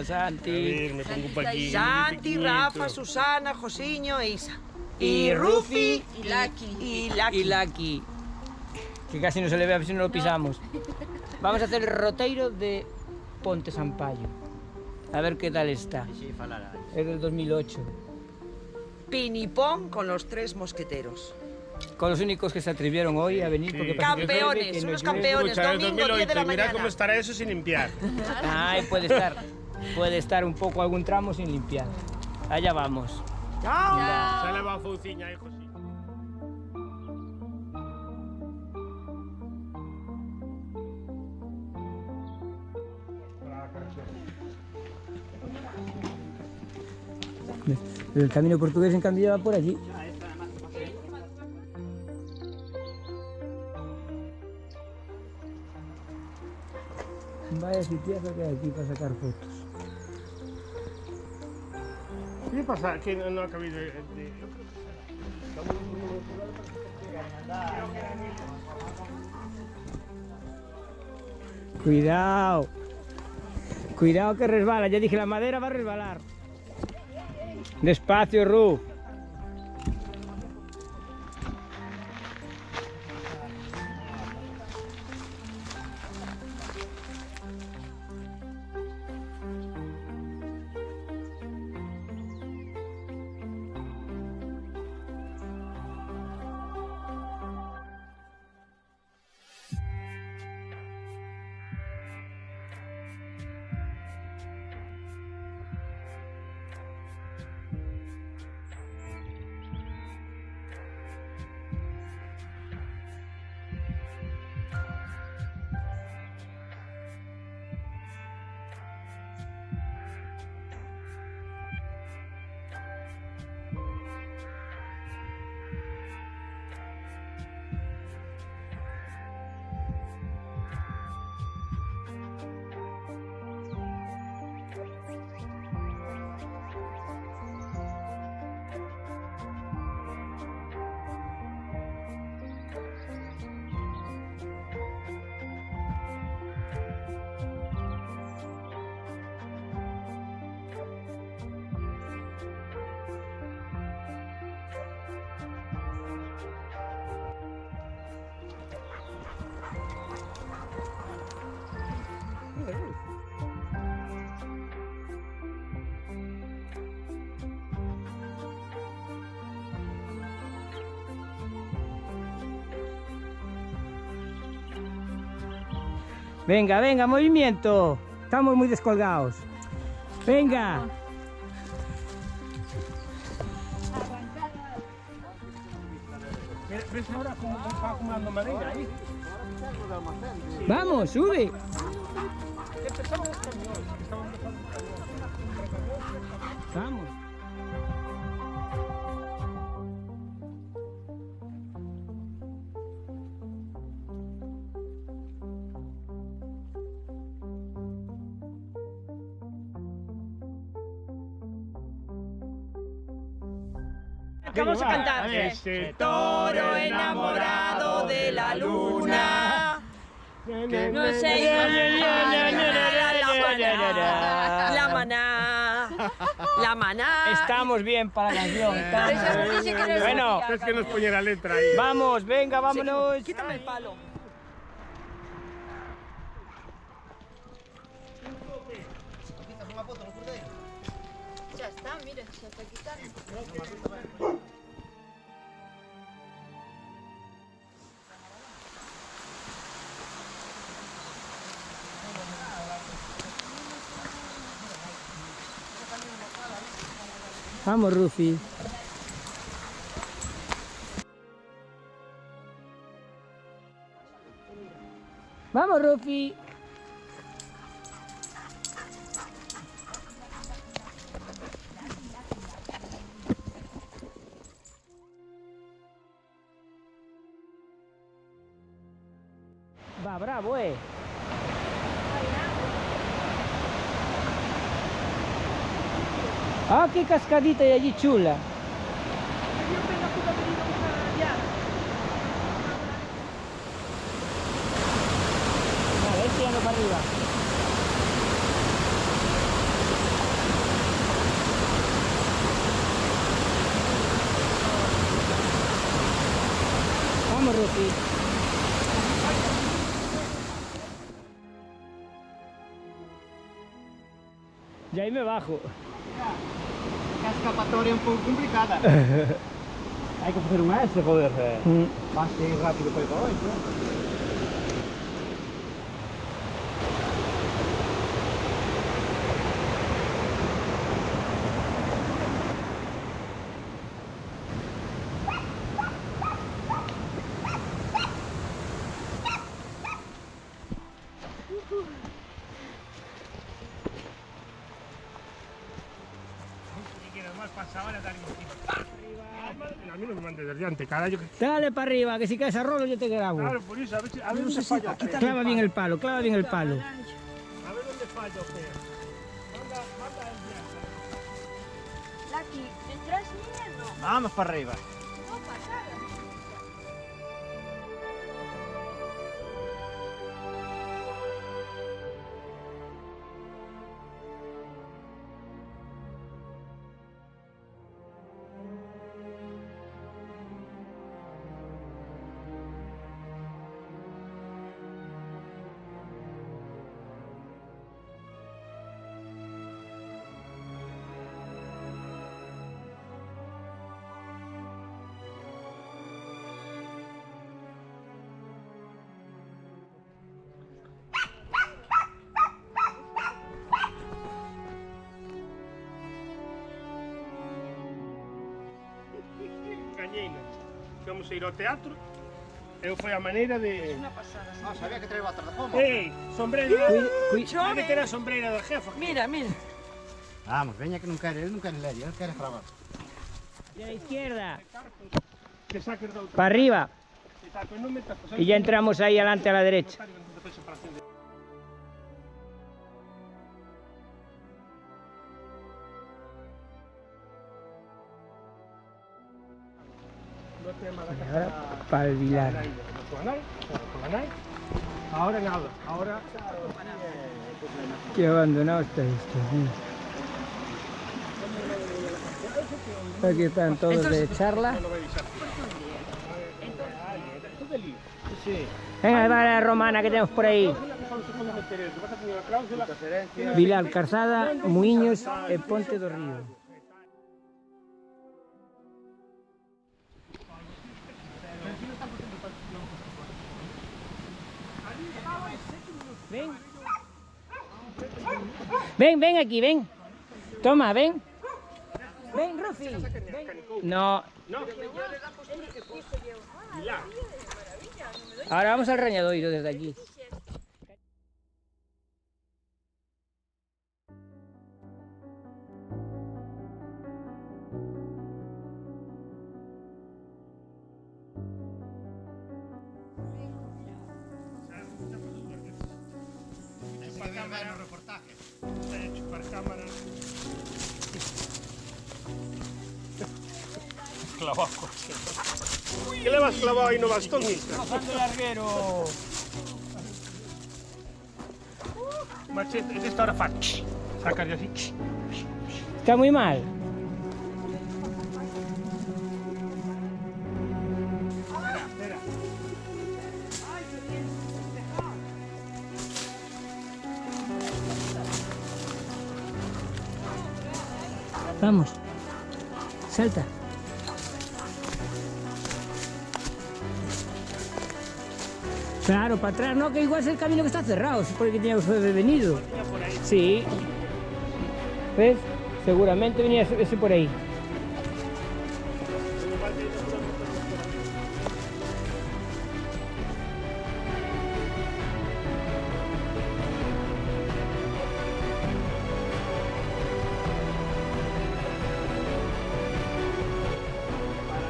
está Santi. A ver, me pongo para aquí. Santi, Rafa, Susana, Josiño e Isa. Y Rufi y Lucky. Que casi no se le ve a ver si no lo pisamos. Vamos a hacer el roteiro de Ponte Sampaio. A ver qué tal está. Es del 2008. Pinipón con los tres mosqueteros. Con los únicos que se atrevieron hoy a venir. Sí. Porque parece que llueve, Campeones, que no unos llueve. campeones. Escucha, es Domingo, 10 de la 2008, mira mañana. cómo estará eso sin limpiar. Ay, puede estar un poco algún tramo sin limpiar. Allá vamos. Chao. Se le va a Fouciña, hijo, sí. El camino portugués en cambio va por allí. Vaya sitiazo que hay aquí para sacar fotos. ¿Qué pasa? Que no acabé de... Cuidado. Cuidado que resbala. Ya dije, la madera va a resbalar. Despacio, Ru. Venga, venga, movimiento. Estamos muy descolgados. Venga. ¿Ves ahora cómo va acumulando madera ahí? Vamos, sube. Vamos. Vamos a cantar. Ese Toro enamorado de la luna. No sé. La maná. La maná. Estamos bien para la canción. estamos bien. Bueno, Es que nos pone la letra ahí. vamos, venga, vámonos. Quítame el palo. Ya está, mira, se está quitando. Vamos, Rufi. Vamos, Rufi. Va, bravo, Ah, qué cascadita hay allí chula. A ver, tirando para arriba. Rufi. Y ahí me bajo. La escapatoria un poco complicada. Hay que hacer un S, joder. Más que ir rápido para ir para hoy, A mí no me mandes desde antes, carajo. Dale para arriba, que si caes a rolo yo te grabo. Claro, por eso, a ver dónde falla. Clava bien el palo, clava bien el palo. A ver dónde falla, Fer. Manda el viaje. Lucky, ¿entras niña? No. Vamos para arriba. No pasada. Cañeina. Vamos a ir ao teatro. Eu foi a maneira de... No, sabía que traía atrás de foma. Ei, sombreira. Chove. Debe ter a sombreira da jefa. Mira, mira. Vamos, veña que non quere, ele non quere leria, ele quere gravar. Y a la izquierda. Que saques da outra. Para arriba. Pues non metas, pues, Y ya entramos ahí adelante a la derecha. Ahora para el Vilar. Ahora nada, ahora... Qué abandonado está esto. Mira. Aquí están todos de charla. Venga, va la romana que tenemos por ahí. Vilar, Calzada, Muiños e Ponte do Río. Ven. Ven, ven aquí, ven. Toma, ven. Ven, Rufi. Ven. No. Ahora vamos al Rañadoiro desde aquí. Clavado. ¿Qué le vas clavado ahí no bastón? Bajando el larguero. Machete, es esta hora fa. Sacas así. Está muy mal. Espera. Vamos. Salta. Claro, para atrás, no, que igual es el camino que está cerrado, es por el que tenía que haber venido. Sí. ¿Ves? Seguramente venía ese por ahí.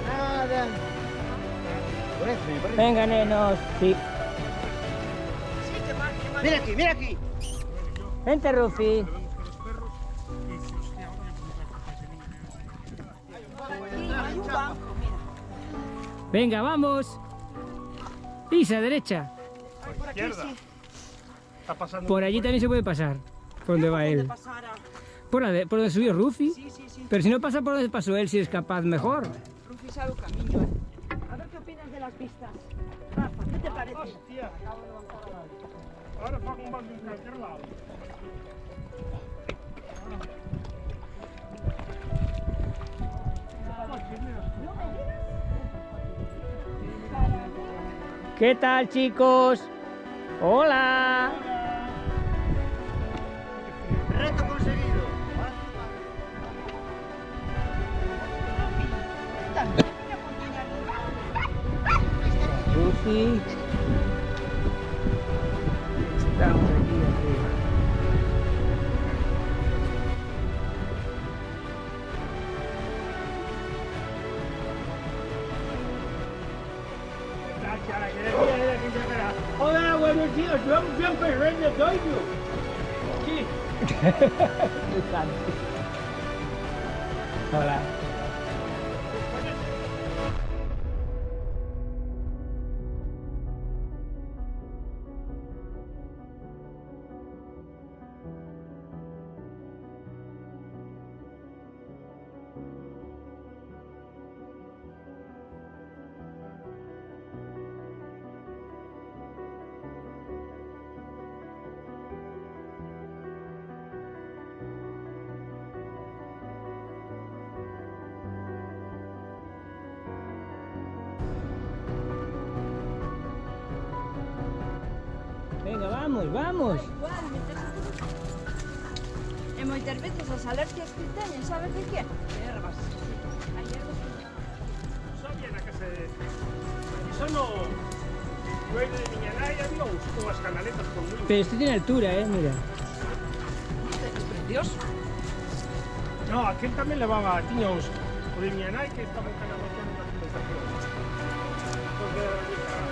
Nada. Por eso, por eso. Venga, nenos, sí. Mira aquí, mira aquí. Vente, Rufi. Hay un banco, mira. Venga, vamos. Pisa, derecha. Por aquí Izquierda. sí. Está pasando. Por allí también se puede pasar. Por donde va él. Pasar a... Por donde subió Rufi. Sí, sí, sí. Pero si no pasa por donde pasó él, si es capaz, mejor. Rufi sabe el camino. A ver qué opinas de las vistas. te parece? Hostia. Ahora fago un banco en cualquier lado. ¿Qué tal, chicos? Hola. Reto conseguido. Rufi. Estamos aquí arriba. Hola, buenos días. Yo siempre rey soy yo. Sí. Hola. Venga, vamos, vamos. Igual, e moitas veces as alergias que teñen, sabes de que? De ervas. Hai ervas que Sabía na casa de... Iso no... No é de miña nai, había unhas canaletas con muy... Pero este tiene altura, mira. Es precioso. No, aquel tamén levaba... Tiña uns... O de miña nai que estaba en canaletas na conversación. Porque era de rica.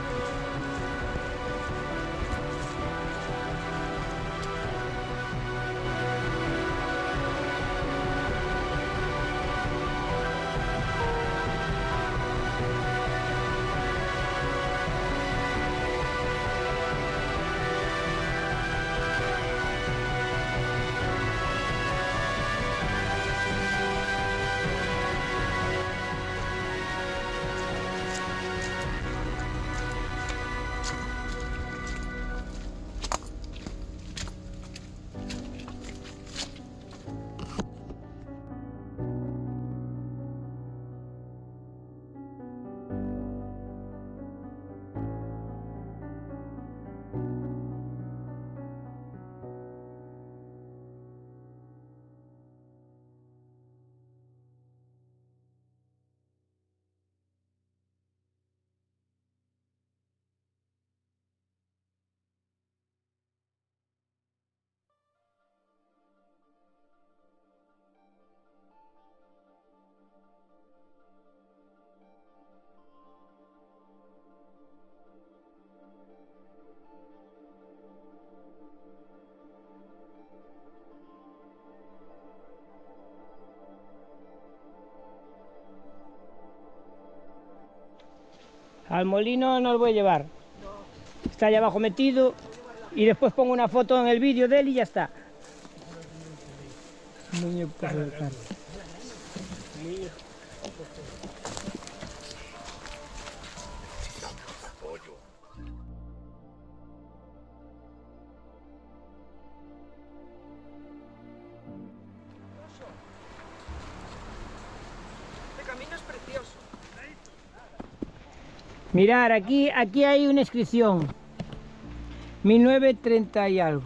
Al molino no lo voy a llevar. Está allá abajo metido y después pongo una foto en el vídeo de él y ya está. Muñeco de carne. Este camino es precioso. Mirar, aquí hay una inscripción. 1930 y algo.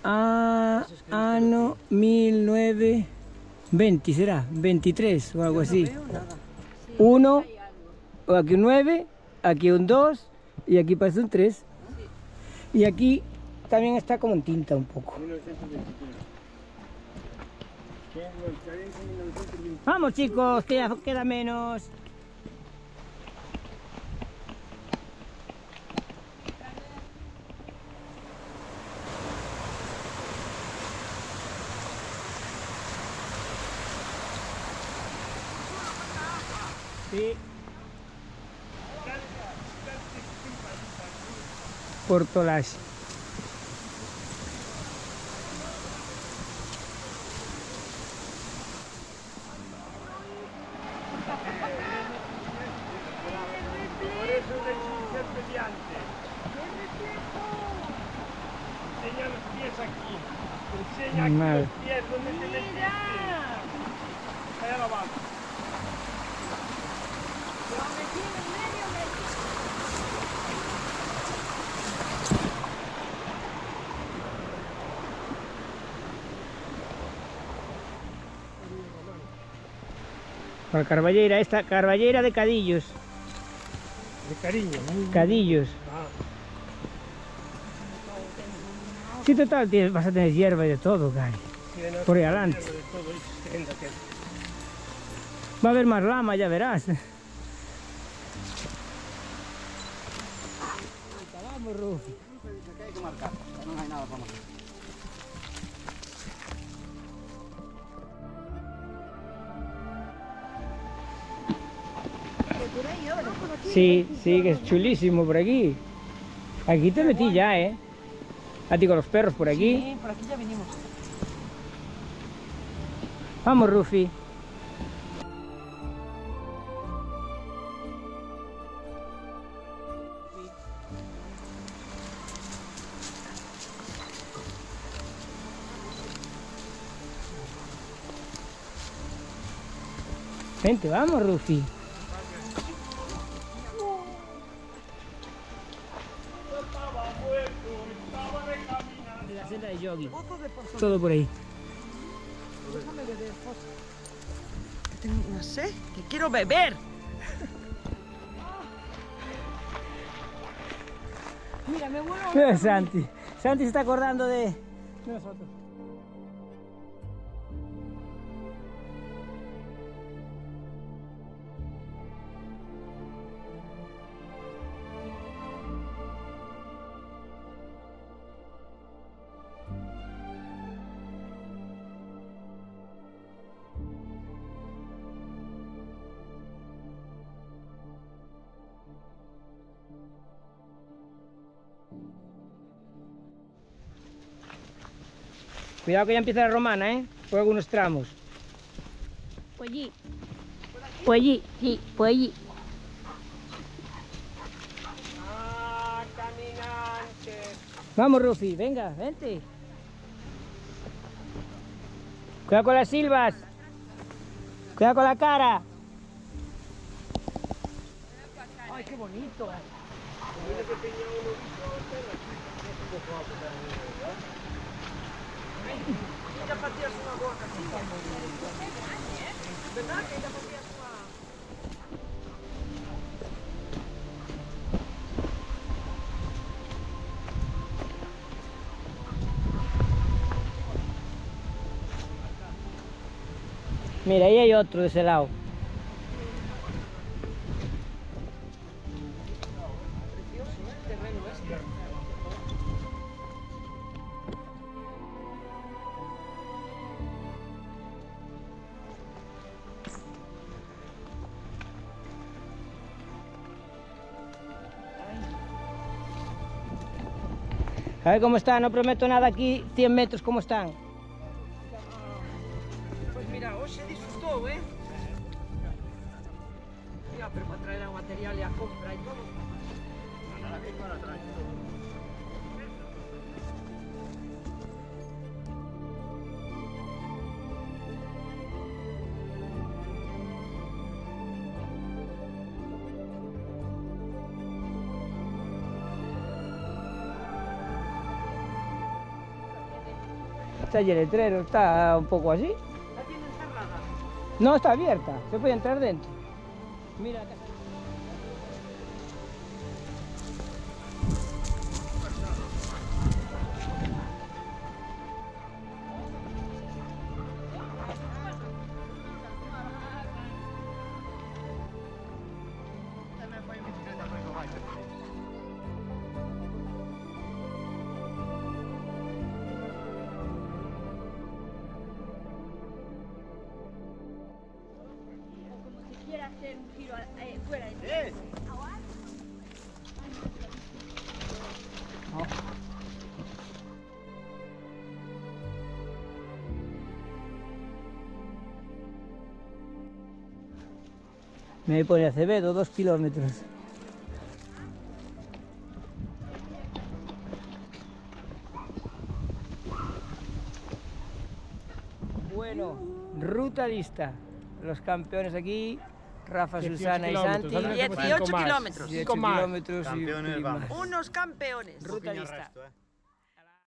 No, 1920 será, 23 o algo así. Uno, o aquí un 9, aquí un 2 y aquí parece un 3. Y aquí también está como en tinta un poco. Vamos chicos, que ya queda menos. Sí. Portolache. pies aquí. Enseña aquí Madre. los pies, ¿dónde te metiste? Allá la bala. Lo metí en el medio, Para Carballera, esta Carballera de Cadillos. De cariño. Cadillos. Ah, Sí, total, vas a tener hierba y de todo, Gary. tiene Por ahí adelante. de todo eso, anda, que- Va a haber más lama, ya verás. Vamos, Rufi. Aquí hay que marcar, no hay nada para marcar. Sí, sí, que es chulísimo por aquí. Aquí te metí ya, ¿eh? A ti con los perros por aquí. Sí, por aquí ya venimos. Vamos, Rufi. Vente, vamos, Rufi. La senda de jogging. Todo por ahí. No sé, que quiero beber. Mira, me vuelvo a Mira, Santi. Santi se está acordando de nosotros. Cuidado que ya empieza la romana, ¿eh? Por algunos tramos. Pues allí, sí, pues allí. Ah, caminantes. Vamos, Rufi, venga, vente. Cuidado con las silbas. Cuidado con la cara. Ay, qué bonito. Ella partía una boca, sí. ¿Verdad que ella partía una... Mira, ahí hay otro de ese lado. A ver cómo está, no prometo nada aquí, 100 metros cómo están. Pues mira, hoy se disfrutó, ¿eh? Mira, pero para traer el material y a compra y todo. Está allí el letrero, está un poco así. La tienen cerrada. No, está abierta, se puede entrar dentro. Mira acá. Como si quiera hacer un giro fuera de ti. Me pone Acevedo, 2 kilómetros. Bueno, ruta lista. Los campeones aquí, Rafa, 18 Susana y kilómetros, Santi. ahora hacemos 18 cinco más. kilómetros. 18 Cinco más. kilómetros y un Campeones pelín más. vamos. Unos campeones. Ruta Poquinho lista. resto,